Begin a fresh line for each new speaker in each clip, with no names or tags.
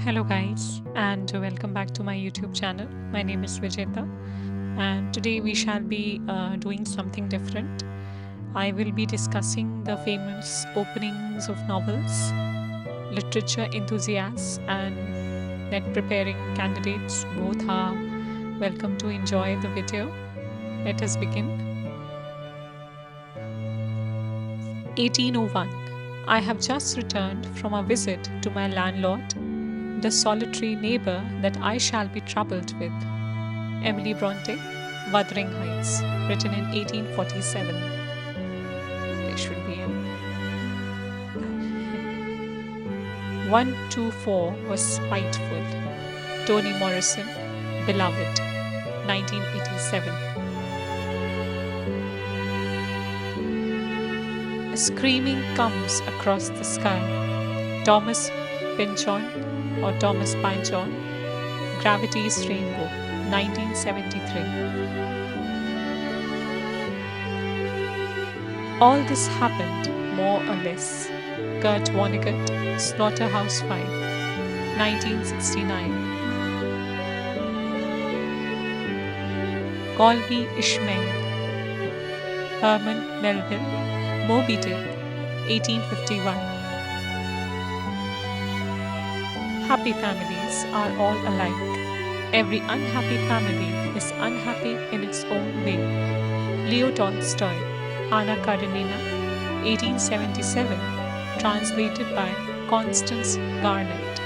Hello, guys, and welcome back to my YouTube channel. My name is Vijeta, and today we shall be doing something different. I will be discussing the famous openings of novels, literature enthusiasts, and net preparing candidates. Both are welcome to enjoy the video. Let us begin. 1801. I have just returned from a visit to my landlord, the solitary neighbor that I shall be troubled with. Emily Bronte, Wuthering Heights, written in 1847. There should be 124 was spiteful. Toni Morrison, Beloved, 1987. A screaming comes across the sky. Thomas Pynchon or Thomas Pynchon, Gravity's Rainbow, 1973. All this happened, more or less. Kurt Vonnegut, Slaughterhouse-Five, 1969. Call Me Ishmael, Herman Melville, Moby Dick, 1851. Happy families are all alike. Every unhappy family is unhappy in its own way. Leo Tolstoy, Anna Karenina, 1877, translated by Constance Garnett.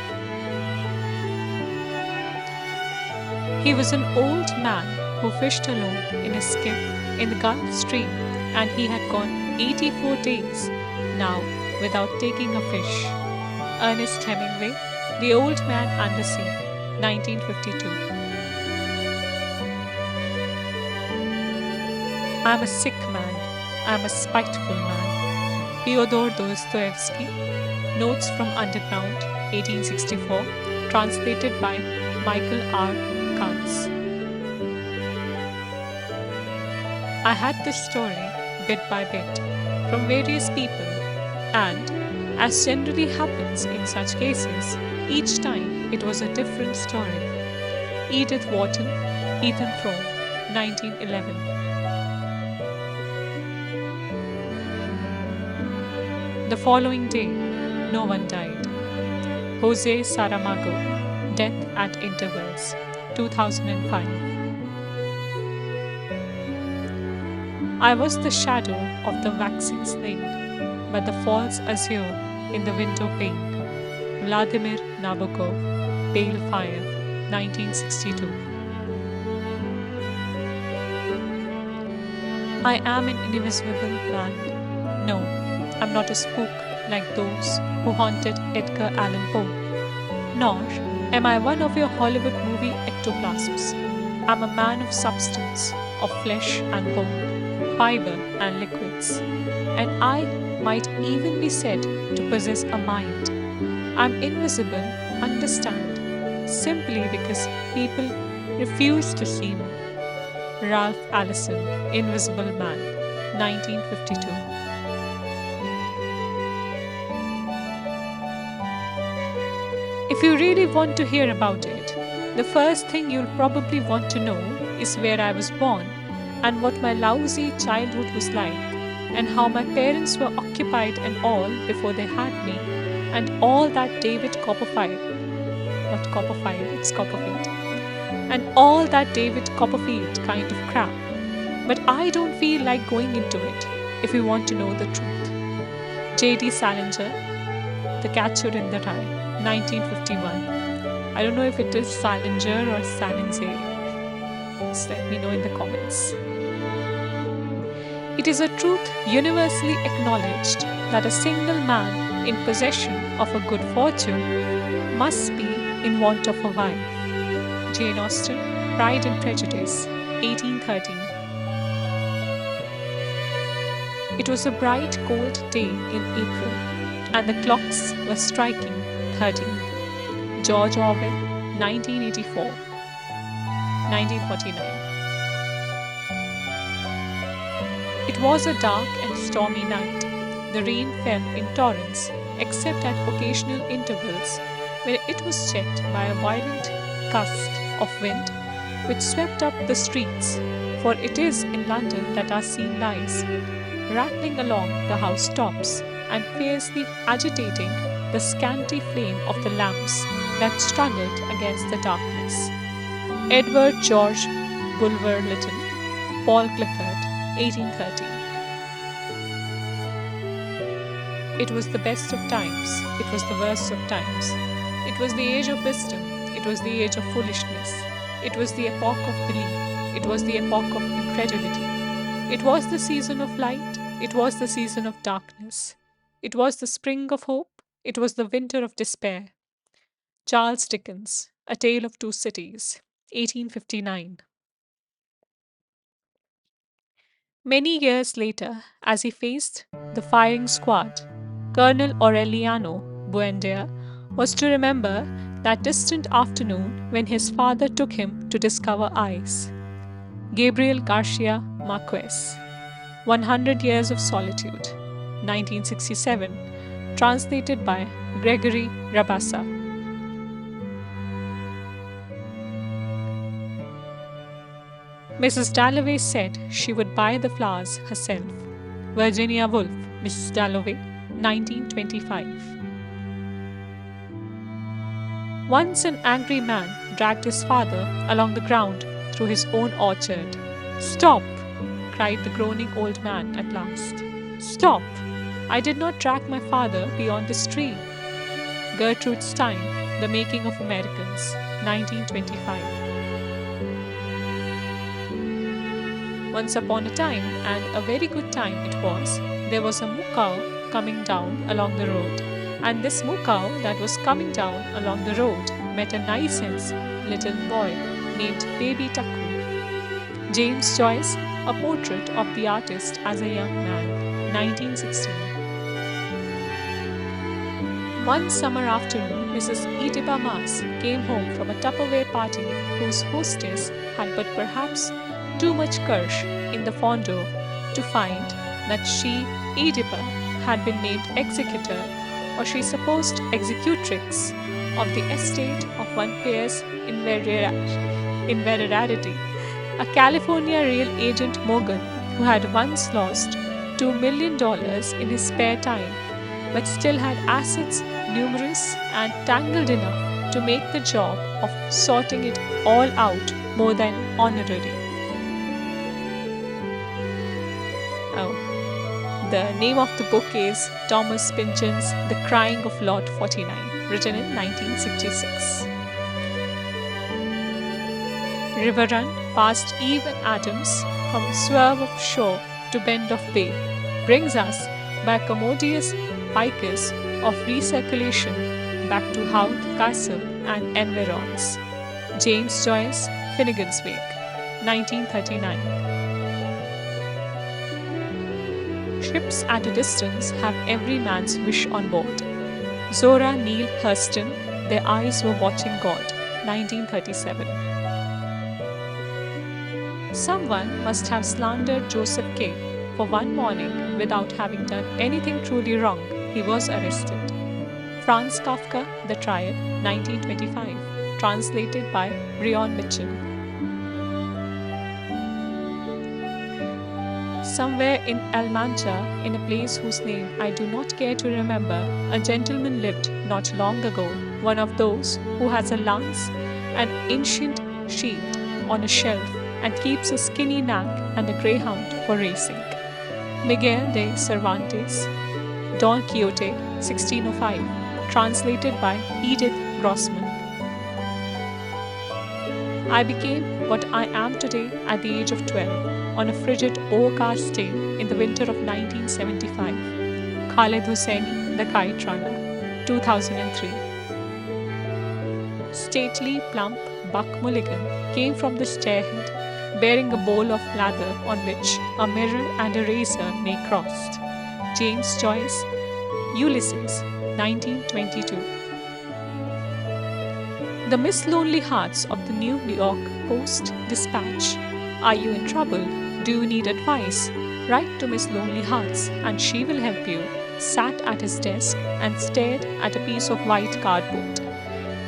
He was an old man who fished alone in a skiff in the Gulf Stream, and he had gone 84 days now without taking a fish. Ernest Hemingway, The Old Man and the Sea, 1952. I'm a sick man. I'm a spiteful man. Fyodor Dostoevsky, Notes from Underground, 1864, translated by Michael R. Katz. I had this story, bit by bit, from various people, and, as generally happens in such cases, each time it was a different story. Edith Wharton, Ethan Frome, 1911. The following day, no one died. Jose Saramago, Death at Intervals, 2005. I was the shadow of the waxing slate, but the false azure in the window pane. Vladimir Nabokov, Pale Fire, 1962. I am an invisible man. No, I'm not a spook like those who haunted Edgar Allan Poe. Nor am I one of your Hollywood movie ectoplasms. I'm a man of substance, of flesh and bone, fiber and liquids. And I might even be said to possess a mind. I'm invisible, understand, simply because people refuse to see me. Ralph Allison, Invisible Man, 1952. If you really want to hear about it, the first thing you'll probably want to know is where I was born and what my lousy childhood was like and how my parents were occupied and all before they had me. And all that David Copperfield, not Copperfield, it's Copperfield, and all that David Copperfield kind of crap. But I don't feel like going into it if you want to know the truth. J.D. Salinger, The Catcher in the Rye, 1951. I don't know if it is Salinger or Salinger. Just let me know in the comments. It is a truth universally acknowledged that a single man in possession of a good fortune must be in want of a wife. Jane Austen, Pride and Prejudice, 1813. It was a bright, cold day in April, and the clocks were striking 13. George Orwell, 1984, 1949. It was a dark and stormy night. The rain fell in torrents, except at occasional intervals, when it was checked by a violent gust of wind which swept up the streets, for it is in London that our scene lies, rattling along the housetops and fiercely agitating the scanty flame of the lamps that struggled against the darkness. Edward George Bulwer Lytton, Paul Clifford, 1830. It was the best of times, it was the worst of times. It was the age of wisdom, it was the age of foolishness. It was the epoch of belief, it was the epoch of incredulity. It was the season of light, it was the season of darkness. It was the spring of hope, it was the winter of despair. Charles Dickens, A Tale of Two Cities, 1859. Many years later, as he faced the firing squad, Colonel Aureliano Buendia was to remember that distant afternoon when his father took him to discover ice. Gabriel Garcia Marquez, 100 Years of Solitude, 1967, translated by Gregory Rabassa. Mrs. Dalloway said she would buy the flowers herself. Virginia Woolf, Mrs. Dalloway, 1925. Once an angry man dragged his father along the ground through his own orchard. "Stop!" cried the groaning old man at last. "Stop! I did not drag my father beyond this tree." Gertrude Stein, The Making of Americans, 1925. Once upon a time, and a very good time it was, there was a moo cow coming down along the road. And this moo cow that was coming down along the road met a nice little boy named Baby Taku. James Joyce, A Portrait of the Artist as a Young Man, 1916. One summer afternoon, Mrs. Ediba Mas came home from a Tupperware party whose hostess had but perhaps too much kirsch in the fondue to find that she, Ediba, had been named executor, or she supposed executrix, of the estate of one Pierce Inverarity, a California real agent mogul who had once lost $2 million in his spare time, but still had assets numerous and tangled enough to make the job of sorting it all out more than honorary. The name of the book is Thomas Pynchon's The Crying of Lot 49, written in 1966. River Run past Eve and Adams, from swerve of shore to bend of bay, brings us by a commodious picus of recirculation back to Howth Castle and environs. James Joyce, Finnegan's Wake, 1939. Ships at a distance have every man's wish on board. Zora Neale Hurston, Their Eyes Were Watching God, 1937. Someone must have slandered Joseph K. for one morning without having done anything truly wrong. He was arrested. Franz Kafka, The Trial, 1925, translated by Rion Mitchell. Somewhere in Almancha, in a place whose name I do not care to remember, a gentleman lived not long ago, one of those who has a lance, an ancient shield on a shelf, and keeps a skinny nag and a greyhound for racing. Miguel de Cervantes, Don Quixote, 1605, translated by Edith Grossman. I became what I am today at the age of 12, on a frigid overcast day in the winter of 1975. Khaled Hosseini, The Kite Runner, 2003. Stately, plump Buck Mulligan came from the stairhead, bearing a bowl of lather on which a mirror and a razor lay crossed. James Joyce, Ulysses, 1922. The Miss Lonely Hearts of the New York Post Dispatch. Are you in trouble? Do you need advice? Write to Miss Lonely Hearts and she will help you. Sat at his desk and stared at a piece of white cardboard.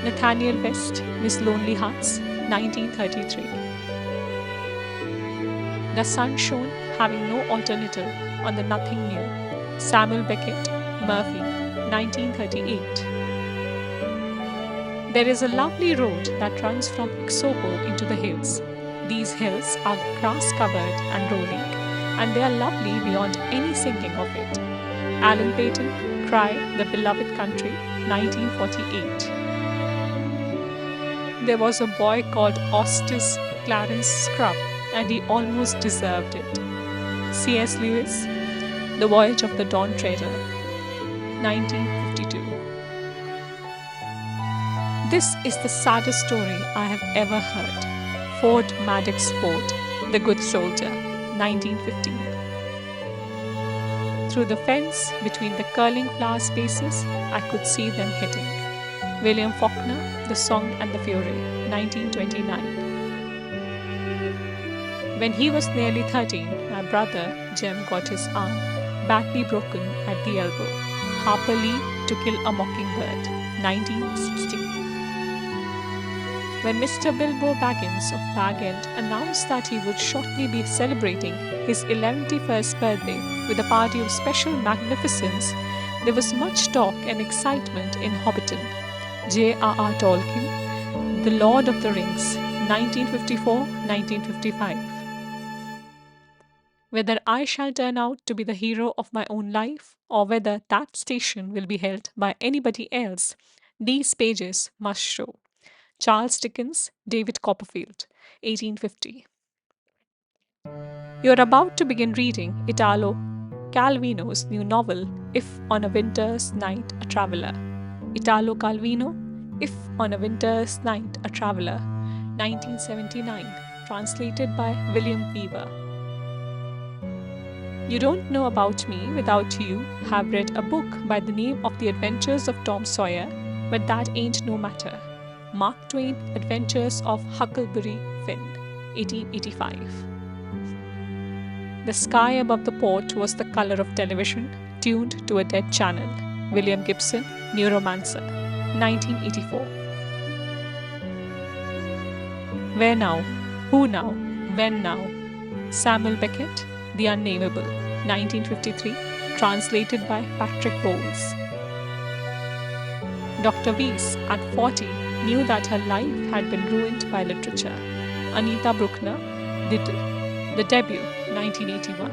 Nathaniel West, Miss Lonely Hearts, 1933. The sun shone, having no alternative, on the nothing new. Samuel Beckett, Murphy, 1938. There is a lovely road that runs from Ixopo into the hills. These hills are grass covered and rolling, and they are lovely beyond any thinking of it. Alan Paton, Cry, the Beloved Country, 1948. There was a boy called Ostis Clarence Scrub, and he almost deserved it. C.S. Lewis, The Voyage of the Dawn Treader, 1952. This is the saddest story I have ever heard. Ford Madox Ford, The Good Soldier, 1915. Through the fence between the curling flower spaces, I could see them hitting. William Faulkner, The Song and the Fury, 1929. When he was nearly 13, my brother, Jem, got his arm badly broken at the elbow. Harper Lee, To Kill a Mockingbird, 1960. When Mr. Bilbo Baggins of Bag End announced that he would shortly be celebrating his 11th birthday with a party of special magnificence, there was much talk and excitement in Hobbiton. J.R.R. Tolkien, The Lord of the Rings, 1954-1955. Whether I shall turn out to be the hero of my own life, or whether that station will be held by anybody else, these pages must show. Charles Dickens, David Copperfield, 1850. You are about to begin reading Italo Calvino's new novel, If on a Winter's Night a Traveller. Italo Calvino, If on a Winter's Night a Traveller, 1979, translated by William Weaver. You don't know about me without you have read a book by the name of The Adventures of Tom Sawyer, but that ain't no matter. Mark Twain, Adventures of Huckleberry Finn, 1885. The sky above the port was the color of television, tuned to a dead channel. William Gibson, Neuromancer, 1984. Where now? Who now? When now? Samuel Beckett, The Unnameable, 1953, translated by Patrick Bowles. Dr. Weiss, at 40, knew that her life had been ruined by literature. Anita Bruckner, The Debut, 1981.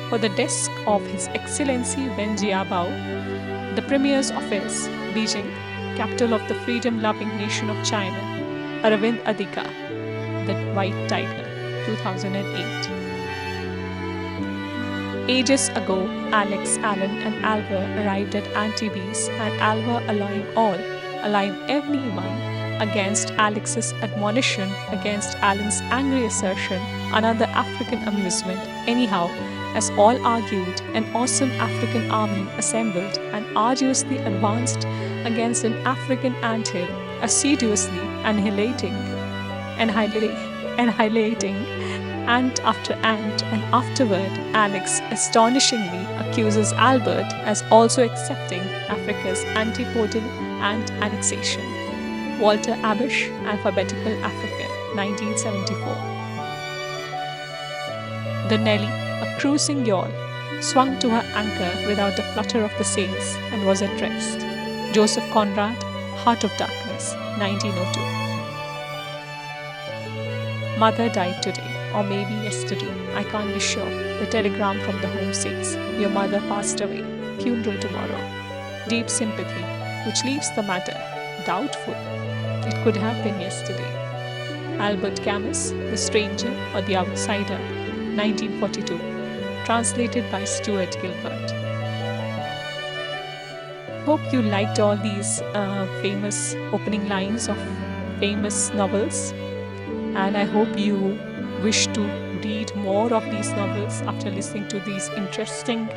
For the desk of His Excellency Wen Jiabao, the Premier's Office, Beijing, capital of the freedom-loving nation of China, Aravind Adhika, The White Tiger, 2008. Ages ago, Alex, Alan, and Alva arrived at Auntie B's, and Alva aligned everyone against Alex's admonition, against Alan's angry assertion, another African amusement. Anyhow, as all argued, an awesome African army assembled and arduously advanced against an African anthill, assiduously annihilating ant after ant, and afterward Alex astonishingly accuses Albert as also accepting Africa's antipodal ant annexation. Walter Abish, Alphabetical Africa, 1974. The Nelly, a cruising yawl, swung to her anchor without a flutter of the sails and was at rest. Joseph Conrad, Heart of Darkness, 1902. Mother died today, or maybe yesterday, I can't be sure. The telegram from the home says, your mother passed away, funeral tomorrow. Deep sympathy, which leaves the matter doubtful. It could have been yesterday. Albert Camus, The Stranger or the Outsider, 1942, translated by Stuart Gilbert. Hope you liked all these famous opening lines of famous novels, and I hope you wish to read more of these novels after listening to these interesting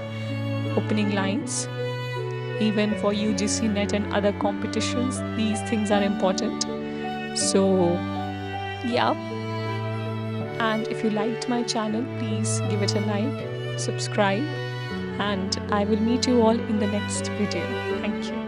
opening lines. Even for ugcnet and other competitions, these things are important. So yeah, and if you liked my channel, please give it a like, subscribe, and I will meet you all in the next video. Thank you.